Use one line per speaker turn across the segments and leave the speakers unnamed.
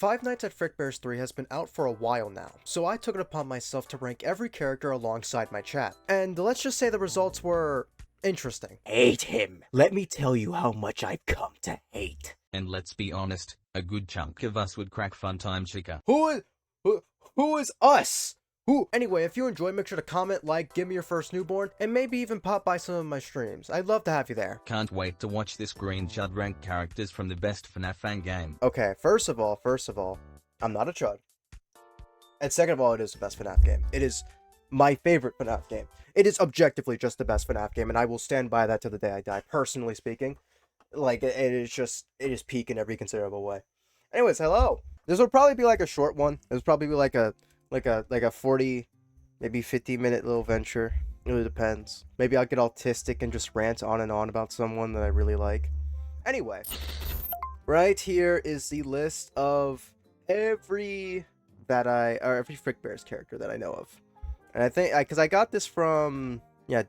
Five Nights at Frickbears 3 has been out for a while now, so I took it upon myself to rank every character alongside my chat. And let's just say the results were interesting.
Hate him. Let me tell you how much I've come to hate.
And let's be honest, a good chunk of us would crack Funtime Chica.
Who is us? Anyway, if you enjoy, make sure to comment, like, give me your first newborn, and maybe even pop by some of my streams. I'd love to have you there.
Can't wait to watch this green chud rank characters from the best Fnaf fan game.
Okay, first of all, I'm not a chud. And second of all, it is the best Fnaf game. It is my favorite Fnaf game. It is objectively just the best Fnaf game, and I will stand by that to the day I die, personally speaking. Like, it is peak in every considerable way. Anyways, hello. This will probably be like a short one. This will probably be like a 40, maybe 50-minute little venture. It really depends. Maybe I'll get autistic and just rant on and on about someone that I really like. Anyway, right here is the list of every Frickbears character that I know of. And I think, because I got this from, yeah,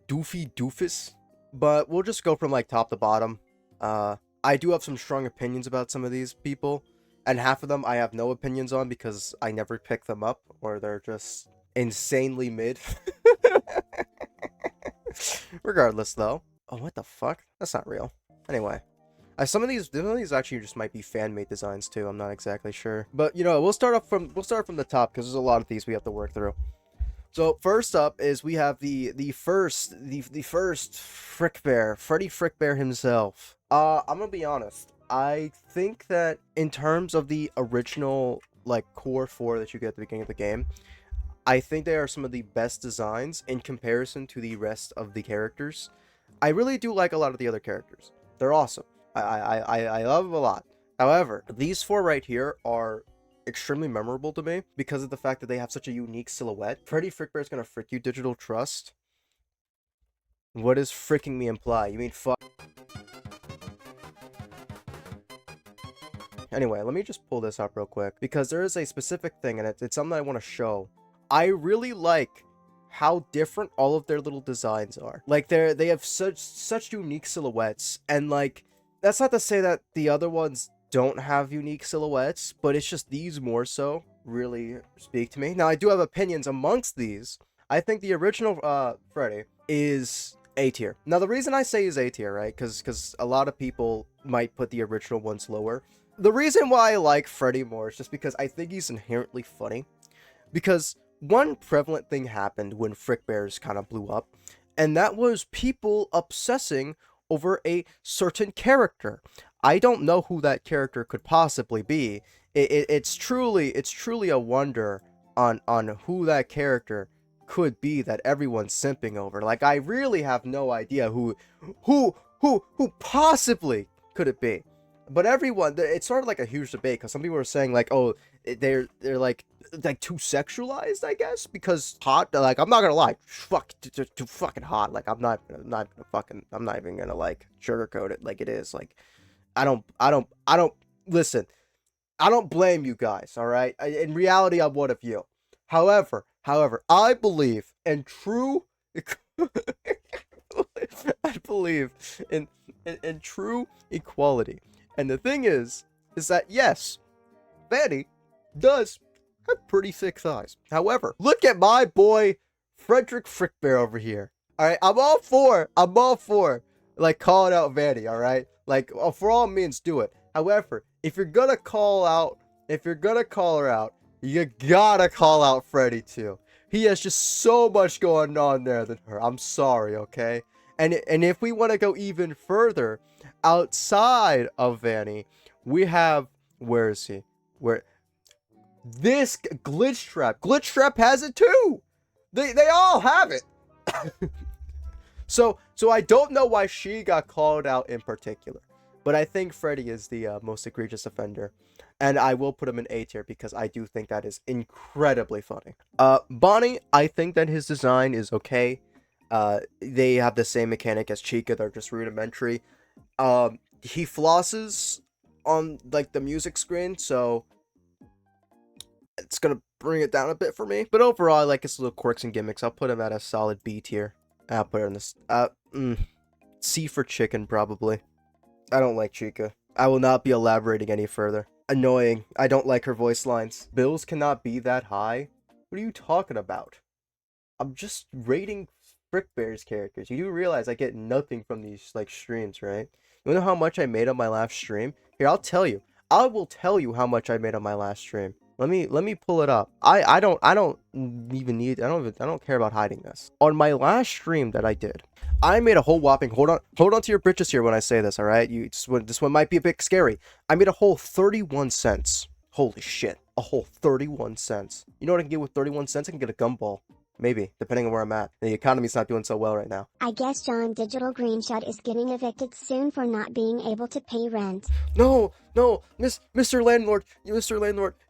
Doofus. But we'll just go from like top to bottom. I do have some strong opinions about some of these people. And half of them I have no opinions on because I never pick them up. Or they're just insanely mid. Regardless though. Oh, what the fuck? That's not real. Anyway. Some of these actually just might be fan-made designs too. I'm not exactly sure. But you know, we'll start from the top because there's a lot of these we have to work through. So first up is we have the first Frickbear, Freddy Frickbear himself. I'm gonna be honest. I think that in terms of the original like core 4 that you get at the beginning of the game, I think they are some of the best designs in comparison to the rest of the characters. I really do like a lot of the other characters. They're awesome. I love them a lot. However, these 4 right here are extremely memorable to me because of the fact that they have such a unique silhouette. Freddy Frickbear is gonna frick you, Digital Trust. What does fricking me imply? You mean fuck? Anyway, let me just pull this up real quick because there is a specific thing and it's something I want to show. I really like how different all of their little designs are. Like they have such unique silhouettes, and like that's not to say that the other ones don't have unique silhouettes, but it's just these more so really speak to me. Now I do have opinions amongst these. I think the original Freddy is A tier. Now the reason I say is A tier, right? Because a lot of people might put the original ones lower. The reason why I like Freddy more is just because I think he's inherently funny. Because one prevalent thing happened when Frickbears kind of blew up, and that was people obsessing over a certain character. I don't know who that character could possibly be. It's truly a wonder on who that character could be that everyone's simping over. Like, I really have no idea who possibly could it be. But everyone, it's sort of like a huge debate because some people are saying like, oh, they're like too sexualized, I guess, because hot. Like, I'm not gonna lie, too fucking hot. Like, I'm not even gonna like sugarcoat it like it is. Like, I don't listen. I don't blame you guys. All right. In reality, I'm one of you. However, I believe in true. I believe in true equality. And the thing is that yes, Freddy does have pretty thick thighs. However, look at my boy Frederick Frickbear over here. All right, I'm all for like calling out Vanny. All right, like for all means do it. However, if you're gonna call her out, you gotta call out Freddy too. He has just so much going on there than her. I'm sorry, okay? And if we want to go even further outside of Vanny, we have, where is he? Where this Glitch Trap has it too. They all have it. So I don't know why she got called out in particular, but I think Freddy is the most egregious offender, and I will put him in A tier because I do think that is incredibly funny. Bonnie, I think that his design is okay. They have the same mechanic as Chica. They're just rudimentary. He flosses on like the music screen, so it's gonna bring it down a bit for me. But overall, I like his little quirks and gimmicks. I'll put him at a solid B tier. I'll put it in this C for chicken, probably. I don't like Chica. I will not be elaborating any further. Annoying. I don't like her voice lines. Bills cannot be that high? What are you talking about? I'm just rating Frickbears characters. You do realize I get nothing from these like streams, right? You know how much I made on my last stream? Here, I'll tell you. I will tell you how much I made on my last stream. Let me pull it up. I don't even need I don't care about hiding this. On my last stream that I did, I made a whole whopping hold on to your britches here when I say this, all right? This one might be a bit scary. I made a whole 31 cents. Holy shit. A whole 31 cents. You know what I can get with 31 cents? I can get a gumball. Maybe, depending on where I'm at. The economy's not doing so well right now.
I guess John Digital Greenshot is getting evicted soon for not being able to pay rent.
No, Mr. Landlord,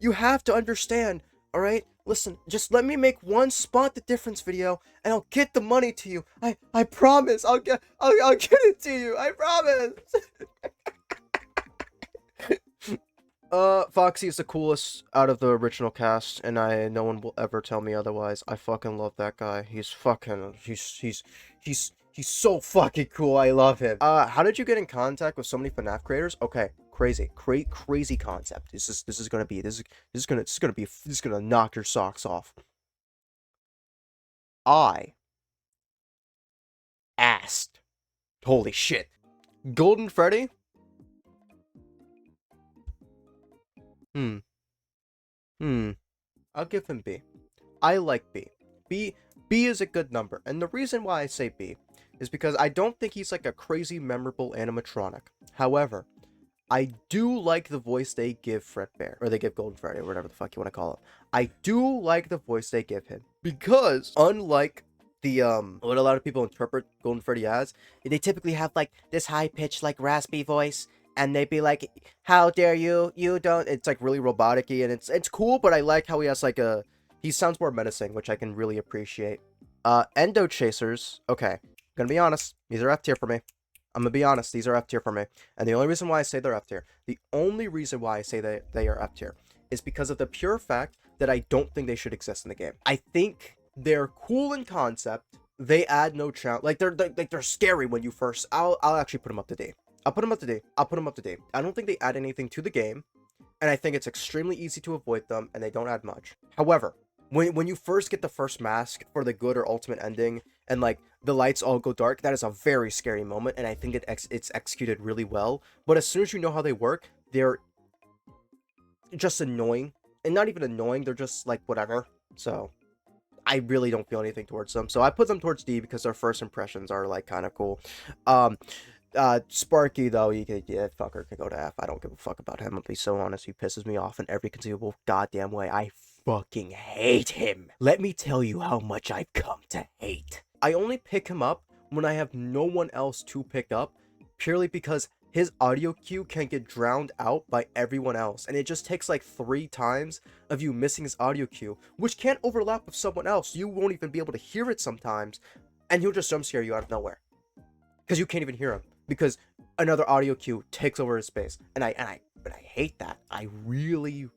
you have to understand, all right? Listen, just let me make one spot the difference video, and I'll get the money to you. I promise. I'll get it to you. I promise. Foxy is the coolest out of the original cast, and no one will ever tell me otherwise. I fucking love that guy. He's so fucking cool. I love him. How did you get in contact with so many FNAF creators? Okay, crazy concept. This is gonna knock your socks off. I asked. Holy shit. Golden Freddy? I'll give him B. I like B. B is a good number. And the reason why I say B is because I don't think he's like a crazy memorable animatronic. However, I do like the voice they give Frickbear, or they give Golden Freddy, or whatever the fuck you want to call him. I do like the voice they give him. Because unlike the what a lot of people interpret Golden Freddy as, they typically have like this high-pitched, like raspy voice. And they'd be like, how dare you, you don't, it's like really robotic-y, and it's cool, but I like how he has like he sounds more menacing, which I can really appreciate. Endo Chasers, okay, gonna be honest, these are F tier for me. I'm gonna be honest, these are F tier for me. And the only reason why I say they're F tier, they are F tier, is because of the pure fact that I don't think they should exist in the game. I think they're cool in concept, they add no challenge, like they're scary when you first, I'll actually put them up to D. I'll put them up to D. I don't think they add anything to the game, and I think it's extremely easy to avoid them, and they don't add much. However, when you first get the first mask for the good or ultimate ending, and like the lights all go dark, that is a very scary moment, and I think it's executed really well. But as soon as you know how they work, they're just annoying, and not even annoying, they're just like whatever. So I really don't feel anything towards them. So I put them towards D because their first impressions are like kind of cool. Sparky, though, that fucker can go to F. I don't give a fuck about him. I'll be so honest. He pisses me off in every conceivable goddamn way. I fucking hate him.
Let me tell you how much I've come to hate.
I only pick him up when I have no one else to pick up, purely because his audio cue can get drowned out by everyone else. And it just takes like 3 times of you missing his audio cue, which can't overlap with someone else. You won't even be able to hear it sometimes, and he'll just jump scare you out of nowhere. Because you can't even hear him. Because another audio cue takes over his space, and I hate that. I really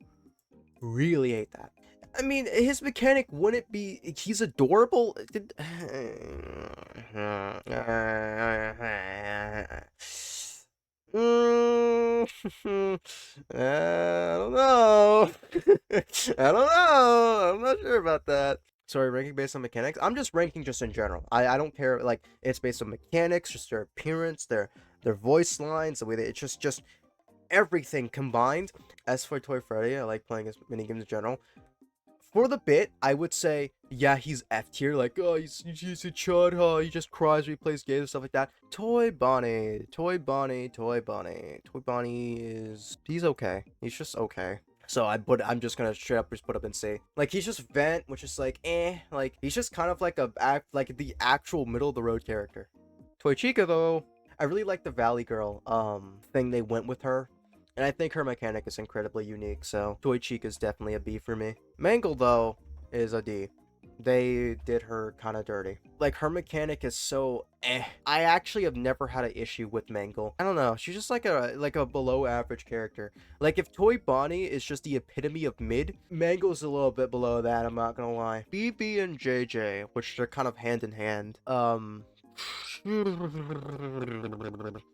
hate that. I mean, his mechanic wouldn't be. He's adorable. I don't know. I'm not sure about that. Sorry, ranking based on mechanics? I'm just ranking just in general. I don't care, like, it's based on mechanics, just their appearance, their voice lines, the way it's just everything combined. As for Toy Freddy, I like playing his minigames in general. For the bit, I would say, yeah, he's F tier, like, oh, he's a chud, huh? He just cries when he plays games and stuff like that. Toy Bonnie is, he's okay. He's just okay. So I'm just gonna straight up just put up and say, like, he's just Vent, which is like, like, he's just kind of like the actual middle of the road character. Toy Chica, though, I really like the Valley Girl thing they went with her, and I think her mechanic is incredibly unique. So Toy Chica is definitely a B for me. Mangle, though, is a D. They did her kind of dirty. Like, her mechanic is so I actually have never had an issue with Mangle. I don't know. She's just like a below average character. Like, if Toy Bonnie is just the epitome of mid, Mangle's a little bit below that, I'm not gonna lie. BB and JJ, which they're kind of hand in hand.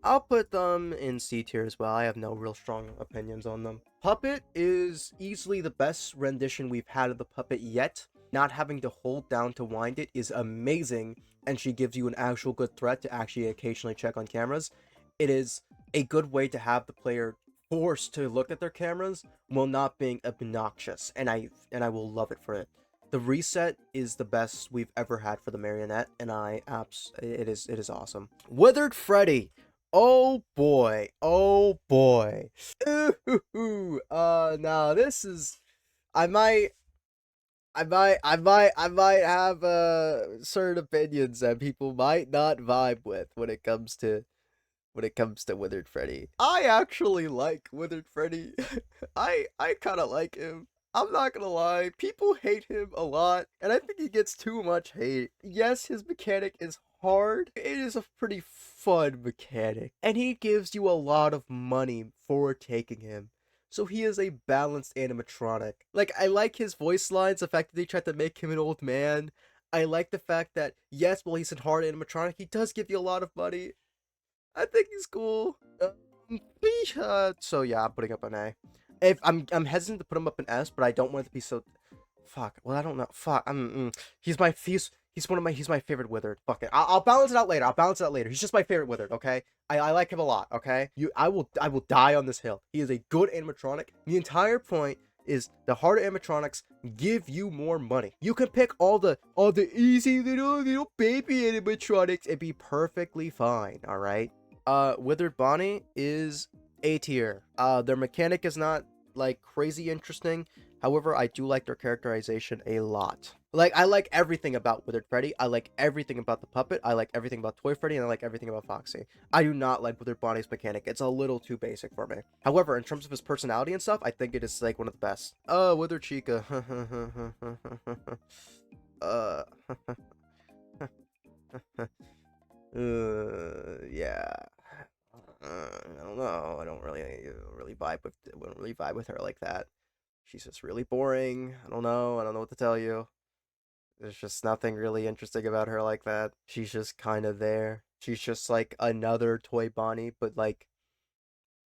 I'll put them in C tier as well. I have no real strong opinions on them. Puppet is easily the best rendition we've had of the puppet yet. Not having to hold down to wind it is amazing, and she gives you an actual good threat to actually occasionally check on cameras. It is a good way to have the player forced to look at their cameras while not being obnoxious, and I will love it for it. The reset is the best we've ever had for the marionette, and it is awesome. Withered Freddy. Oh boy. Oh boy. Ooh, now this is, I might have certain opinions that people might not vibe with when it comes to Withered Freddy. I actually like Withered Freddy. I kind of like him. I'm not gonna lie, people hate him a lot, and I think he gets too much hate. Yes, his mechanic is hard. It is a pretty fun mechanic, and he gives you a lot of money for taking him. So he is a balanced animatronic. Like, I like his voice lines, the fact that they tried to make him an old man. I like the fact that, yes, while he's a hard animatronic, he does give you a lot of money. I think he's cool. So yeah, I'm putting up an A. If I'm hesitant to put him up an S, but I don't want it to be so. Fuck. Well, I don't know. Fuck. He's my favorite Withered. Fuck it. I'll balance it out later. He's just my favorite Withered. Okay. I like him a lot. Okay. I will die on this hill. He is a good animatronic. The entire point is the harder animatronics give you more money. You can pick all the easy little baby animatronics and be perfectly fine. All right. Withered Bonnie is A tier. Their mechanic is not like crazy interesting. However, I do like their characterization a lot. Like, I like everything about Withered Freddy. I like everything about the puppet. I like everything about Toy Freddy, and I like everything about Foxy. I do not like Withered Bonnie's mechanic. It's a little too basic for me. However, in terms of his personality and stuff, I think it is like one of the best. Withered Chica. Yeah. I don't know. I don't really vibe with her like that. She's just really boring. I don't know what to tell you. There's just nothing really interesting about her like that. She's just kind of there. She's just like another Toy Bonnie, but like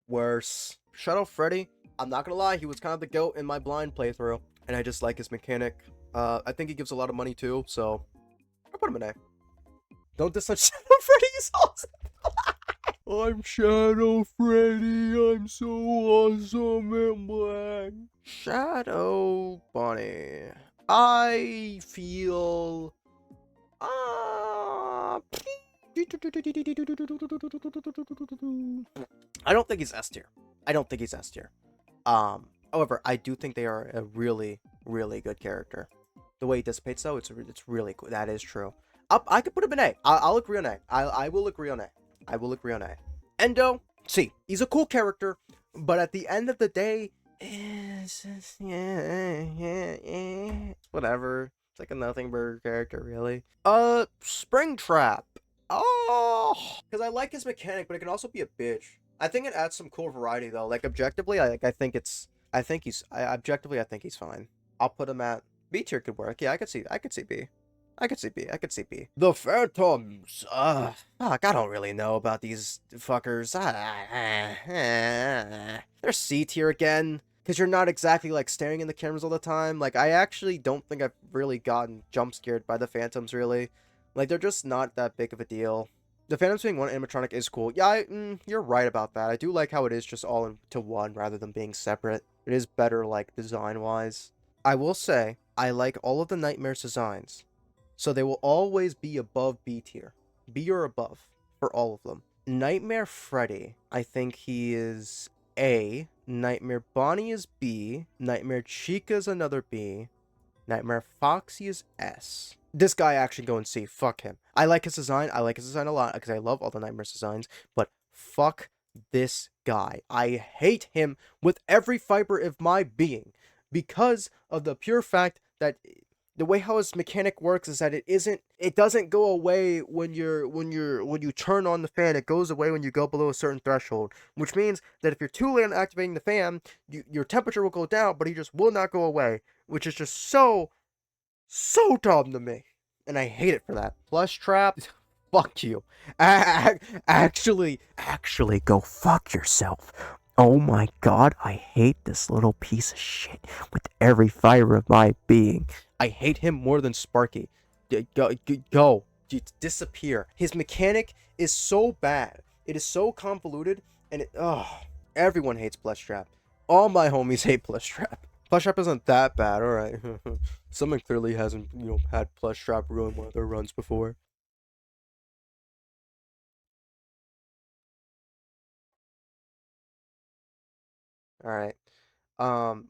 worse. Shadow Freddy, I'm not gonna lie, he was kind of the GOAT in my blind playthrough, and I just like his mechanic. I think he gives a lot of money too, so I'll put him in A. Don't diss on Shadow Freddy, he's awesome. I'm Shadow Freddy, I'm so awesome in black. Shadow Bonnie. I feel... I don't think he's S tier. However, I do think they are a really, really good character. The way he dissipates, though, it's really cool. That is true. I could put him in A. I'll agree on A. I will agree on A. Endo, C. He's a cool character, but at the end of the day, it's whatever. It's like a nothing burger character, really. Springtrap. Oh, because I like his mechanic, but it can also be a bitch. I think it adds some cool variety, though. Like, objectively, I think he's fine. I'll put him at B tier. Could work. Yeah, I could see B. I could see B. The Phantoms. Fuck, I don't really know about these fuckers. They're C tier again. Because you're not exactly, like, staring in the cameras all the time. Like, I actually don't think I've really gotten jump scared by the Phantoms, really. Like, they're just not that big of a deal. The Phantoms being one animatronic is cool. Yeah, you're right about that. I do like how it is just all into one rather than being separate. It is better, like, design-wise. I will say, I like all of the Nightmares designs. So they will always be above B tier. B or above for all of them. Nightmare Freddy, I think he is A. Nightmare Bonnie is B. Nightmare Chica is another B. Nightmare Foxy is S. This guy actually go in C. Fuck him. I like his design. I like his design a lot because I love all the Nightmares designs. But fuck this guy. I hate him with every fiber of my being because of the pure fact that the way how his mechanic works is that it doesn't go away when you turn on the fan. It goes away when you go below a certain threshold, which means that if you're too late on activating the fan, your temperature will go down, but he just will not go away, which is just so dumb to me, and I hate it for that. Plush Trap, Fuck you. Actually,
Go fuck yourself. Oh my god, I hate this little piece of shit with every fiber of my being.
I hate him more than Sparky. Go. Disappear. His mechanic is so bad. It is so convoluted, and everyone hates Plushtrap. All my homies hate Plushtrap. Plushtrap isn't that bad, alright. Someone clearly hasn't, had Plushtrap ruin one of their runs before. Alright.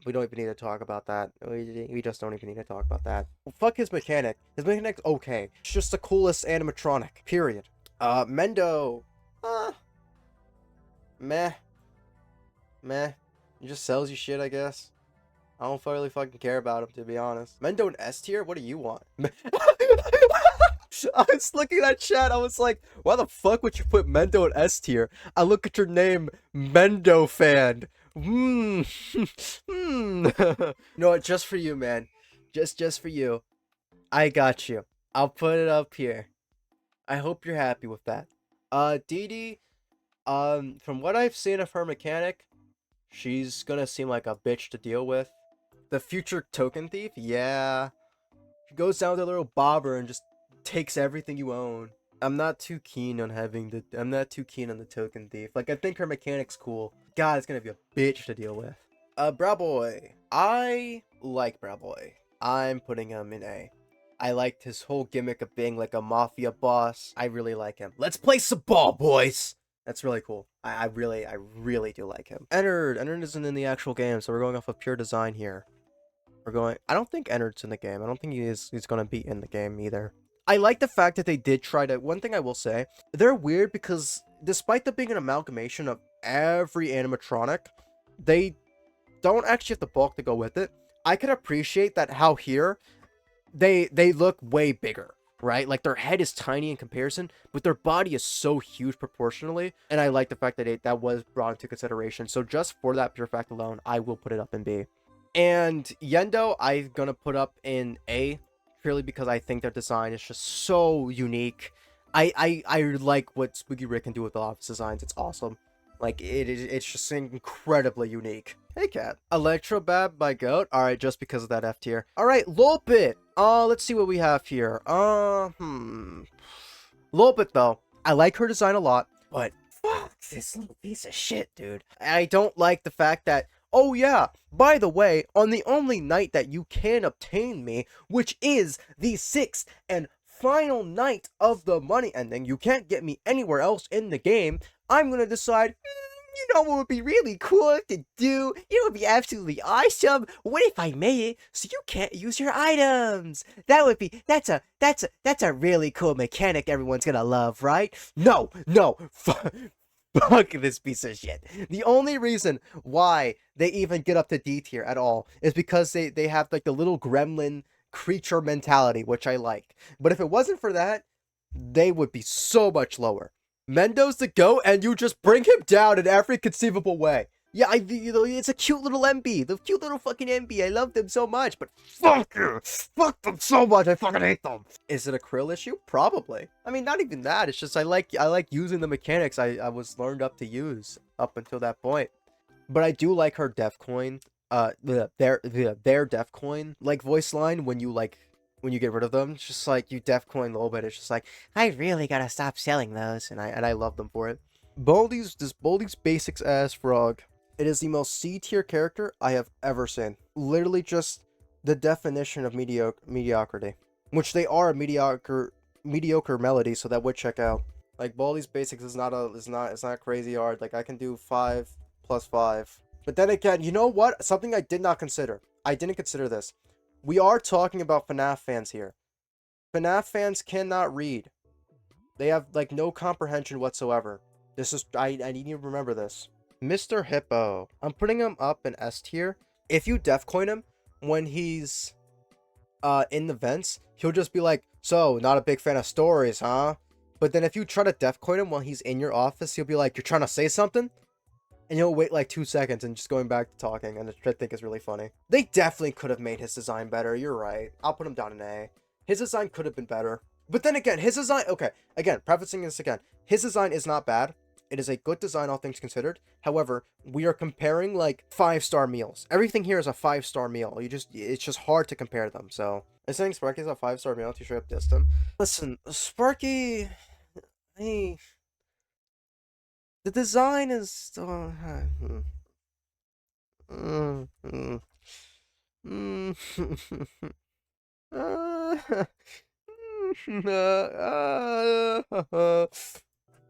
We don't even need to talk about that. We just don't even need to talk about that. Well, fuck his mechanic. His mechanic's okay. It's just the coolest animatronic. Period. Mendo. Meh. He just sells you shit, I guess. I don't really fucking care about him, to be honest. Mendo in S tier? What do you want? I was looking at chat, I was like, why the fuck would you put Mendo in S tier? I look at your name, Mendo fan. No, just for you, man. Just for you. I got you. I'll put it up here. I hope you're happy with that. Didi, from what I've seen of her mechanic, she's gonna seem like a bitch to deal with. The future token thief? Yeah. She goes down with a little bobber and just takes everything you own. I'm not too keen on the token thief. Like, I think her mechanic's cool. God, it's gonna be a bitch to deal with. Brow Boy. I like Brow Boy. I'm putting him in A. I liked his whole gimmick of being like a mafia boss. I really like him. Let's play some ball, boys! That's really cool. I really do like him. Ennard isn't in the actual game, so we're going off of pure design here. I don't think Ennard's in the game. I don't think he's gonna be in the game either. I like the fact that they did try to... One thing I will say, they're weird because despite them being an amalgamation of every animatronic, they don't actually have the bulk to go with it. I can appreciate that how here, they look way bigger, right? Like, their head is tiny in comparison, but their body is so huge proportionally, and I like the fact that that was brought into consideration. So just for that pure fact alone, I will put it up in B. And Yendo, I'm gonna put up in A, purely because I think their design is just so unique. I like what Spooky Rick can do with the office designs. It's awesome. Like, it's just incredibly unique. Hey, Cat. Electrobab by Goat. Alright, just because of that F tier. Alright, Lolpit. Let's see what we have here. Lolpit, though. I like her design a lot, but fuck this little piece of shit, dude. I don't like the fact that, oh yeah, by the way, on the only night that you can obtain me, which is the 6th and final night of the money ending, you can't get me anywhere else in the game, I'm gonna decide, you know what would be really cool to do? It would be absolutely awesome. What if I made it so you can't use your items? That's a really cool mechanic everyone's gonna love, right? No, fuck this piece of shit. The only reason why they even get up to D tier at all is because they have like the little gremlin creature mentality, which I like. But if it wasn't for that, they would be so much lower. Mendo's the GOAT, and you just bring him down in every conceivable way. Yeah, it's a cute little MB. The cute little fucking MB. I love them so much, but fuck you. Fuck them so much. I fucking hate them. Is it a Krill issue? Probably. I mean, not even that. It's just I like using the mechanics I was learned up to use up until that point. But I do like her Defcoin. Their Defcoin like voice line when you get rid of them. It's just like you Defcoin a little bit. It's just like, I really gotta stop selling those, and I love them for it. Baldi's basics ass frog. It is the most C tier character I have ever seen. Literally just the definition of mediocrity. Which they are a mediocre melody, so that would check out. Like, Baldi's basics is not crazy hard. Like, I can do 5 plus 5. But then again, you know what? Something I did not consider. I didn't consider this. We are talking about Fnaf fans here. Fnaf fans cannot read. They have, like, no comprehension whatsoever. This is, I need you to remember this. Mr. Hippo. I'm putting him up in S tier. If you Defcoin him when he's in the vents, he'll just be like, so, not a big fan of stories, huh? But then if you try to Defcoin him while he's in your office, he'll be like, you're trying to say something? And he'll wait like 2 seconds and just going back to talking, and I think is really funny. They definitely could have made his design better. You're right. I'll put him down in A. His design could have been better. But then again, his design, okay, again, prefacing this again, his design is not bad. It is a good design, all things considered. However, we are comparing like 5-star meals. Everything here is a 5-star meal. It's just hard to compare them. So, I think Sparky's a 5-star meal to straight up dissed him. Listen, Sparky, the design is,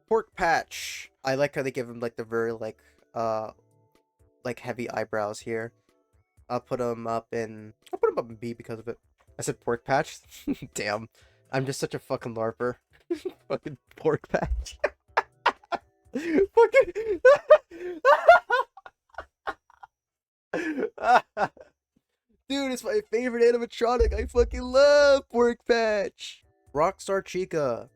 Pork Patch. I like how they give him like the very like heavy eyebrows here. I'll put him up in B because of it. I said Pork Patch. Damn, I'm just such a fucking larper. Fucking Pork Patch. Fucking. Dude, it's my favorite animatronic. I fucking love Pork Patch. Rockstar Chica.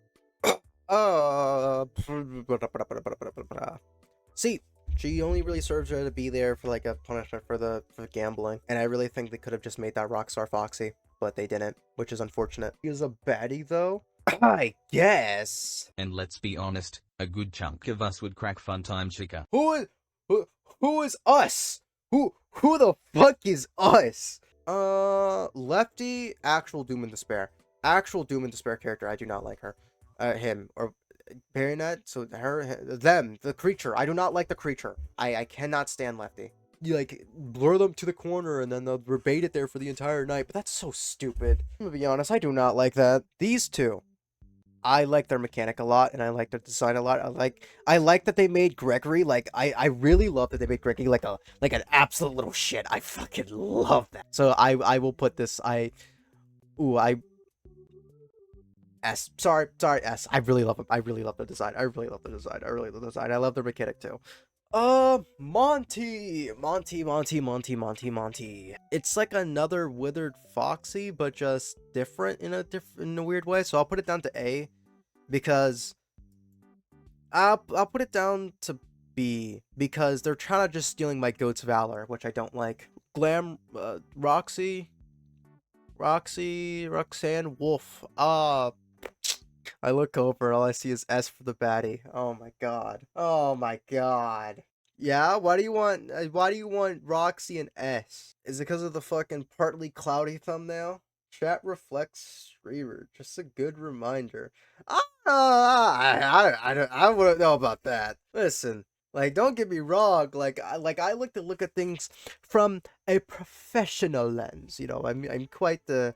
See, she only really serves her to be there for like a punishment for gambling, and I really think they could have just made that Rockstar Foxy, but they didn't, which is unfortunate. He is a baddie though, I guess.
And let's be honest, a good chunk of us would crack Funtime Chica.
Who is us? Who the fuck is us? Lefty, actual Doom and Despair. Actual Doom and Despair character. I do not like her. Him or Baronet. So them, the creature. I do not like the creature. I cannot stand Lefty. You like blur them to the corner and then they'll rebate it there for the entire night. But that's so stupid. I'm gonna be honest. I do not like that. These two, I like their mechanic a lot, and I like their design a lot. I like that they made Gregory like I really love that they made Gregory like an absolute little shit. I fucking love that. So I will put this S. Sorry, S. I really love him. I really love the design. I really love the design. I love the mechanic too. Monty. It's like another Withered Foxy, but just different in a weird way. So I'll put it down to A, because I'll put it down to B because they're trying to just stealing my goat's valor, which I don't like. Glam, Roxanne Wolf. I look over and all I see is S for the baddie. Oh my god. Yeah, why do you want Roxy and S? Is it because of the fucking partly cloudy thumbnail? Chat reflects Reaver. Just a good reminder. I wouldn't know about that. Listen, like, don't get me wrong. I like to look at things from a professional lens. You know, I'm quite the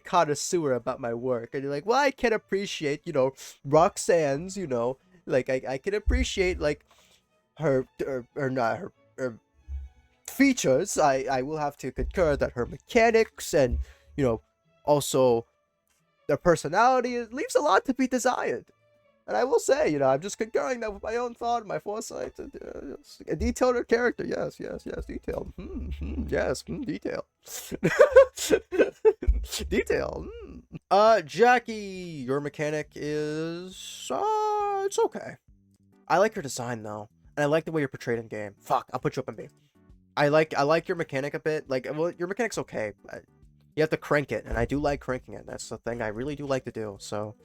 connoisseur about my work. And you're like, well, I can appreciate, Roxanne's, like I can appreciate like her features. I will have to concur that her mechanics and also their personality leaves a lot to be desired. And I will say, I'm just concurring that with my own thought, my foresight. A detailed character, yes, detailed. Yes, detail. Detail. Jackie, your mechanic is, it's okay. I like your design though, and I like the way you're portrayed in game. Fuck, I'll put you up in B. I like your mechanic a bit. Like, well, your mechanic's okay. You have to crank it, and I do like cranking it. That's the thing I really do like to do. So,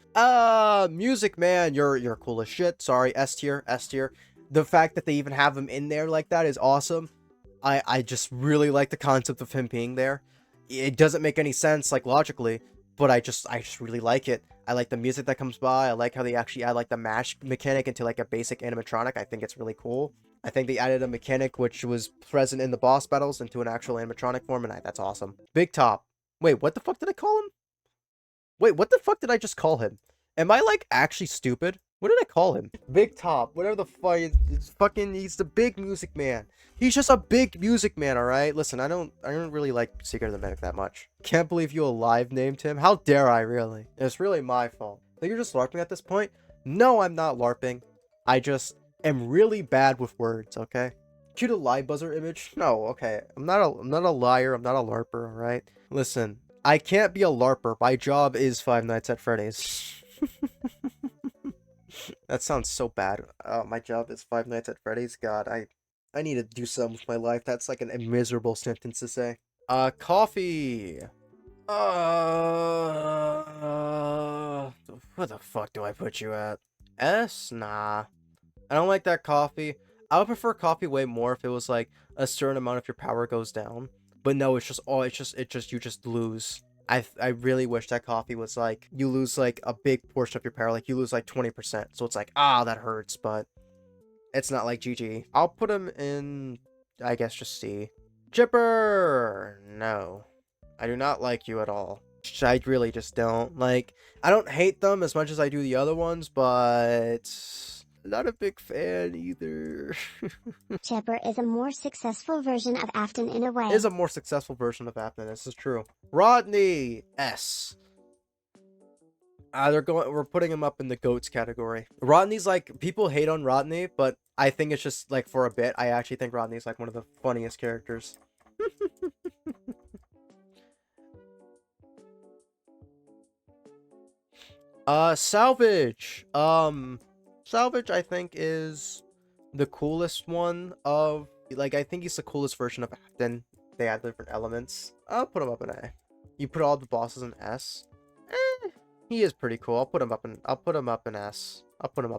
Music Man, you're cool as shit. Sorry, S tier. The fact that they even have him in there like that is awesome. I just really like the concept of him being there. It doesn't make any sense, like, logically, but I just really like it. I like the music that comes by. I like how they actually add, like, the mash mechanic into, like, a basic animatronic. I think it's really cool. I think they added a mechanic which was present in the boss battles into an actual animatronic form, and that's awesome. Big Top. Wait, what the fuck did I call him? Wait, what the fuck did I just call him? Am I, like, actually stupid? What did I call him? Big Top. Whatever the fuck. He's the big music man. He's just a big music man, alright? Listen, I don't really like Secret of the Medic that much. Can't believe you alive named him. How dare I, really? It's really my fault. Think you're just LARPing at this point? No, I'm not LARPing. I just am really bad with words, okay? Cue a lie buzzer image? No, okay. I'm not a liar. I'm not a LARPer, alright? Listen, I can't be a LARPer. My job is Five Nights at Freddy's. That sounds so bad. My job is Five Nights at Freddy's. God, I need to do something with my life. That's like a miserable sentence to say. Coffee. Where the fuck do I put you at? S? Nah. I don't like that coffee. I would prefer coffee way more if it was like a certain amount of your power goes down. But no, it's just you just lose. I really wish that coffee was like you lose like a big portion of your power, like you lose like 20%. So it's like, ah, that hurts, but it's not like GG. I'll put him in, I guess, just C. Chipper! No. I do not like you at all. I really just don't. Like, I don't hate them as much as I do the other ones, but not a big fan either.
Chipper is a more successful version of Afton in a way.
Is a more successful version of Afton. This is true. Rodney S. We're putting him up in the goats category. Rodney's like, people hate on Rodney, but I think it's just like for a bit. I actually think Rodney's like one of the funniest characters. Salvage. Salvage I think is the coolest one of, like, I think he's the coolest version of Afton. They add different elements. I'll put him up in A. You put all the bosses in S. He is pretty cool. I'll put him up in S. I'll put him up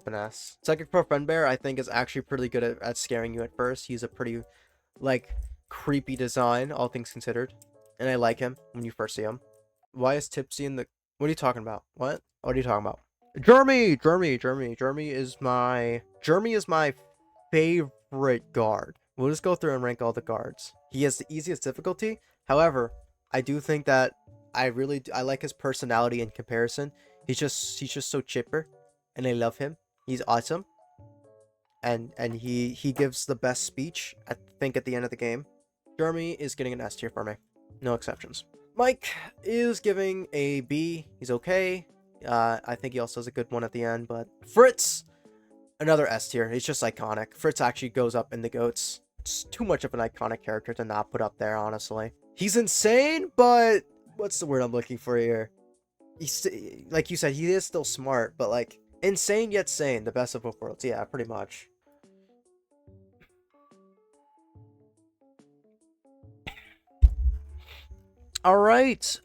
in S. Psychic Pro Friendbear I think is actually pretty good at scaring you at first. He's a pretty like creepy design, all things considered. And I like him when you first see him. Why is Tipsy in the, what are you talking about? What are you talking about? Jeremy is my favorite guard. We'll just go through and rank all the guards. He has the easiest difficulty. However, I do think that I like his personality in comparison. He's just so chipper, and I love him. He's awesome, and he gives the best speech, I think, at the end of the game. Jeremy is getting an S tier for me, no exceptions. Mike is giving a B. He's okay. I think he also has a good one at the end, but Fritz, another S tier. He's just iconic. Fritz actually goes up in the goats. It's too much of an iconic character to not put up there, honestly. He's insane, but what's the word I'm looking for here? He's, like you said, he is still smart, but like insane yet sane. The best of both worlds. Yeah, pretty much. All right.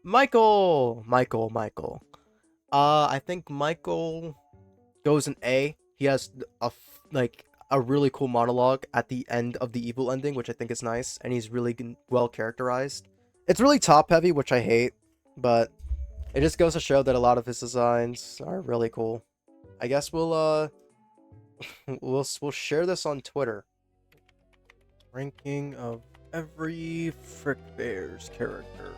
Michael. I think Michael goes in A. He has a really cool monologue at the end of the evil ending, which I think is nice, and he's really well characterized. It's really top heavy, which I hate, but it just goes to show that a lot of his designs are really cool. I guess we'll share this on Twitter. Ranking of every Frickbears character.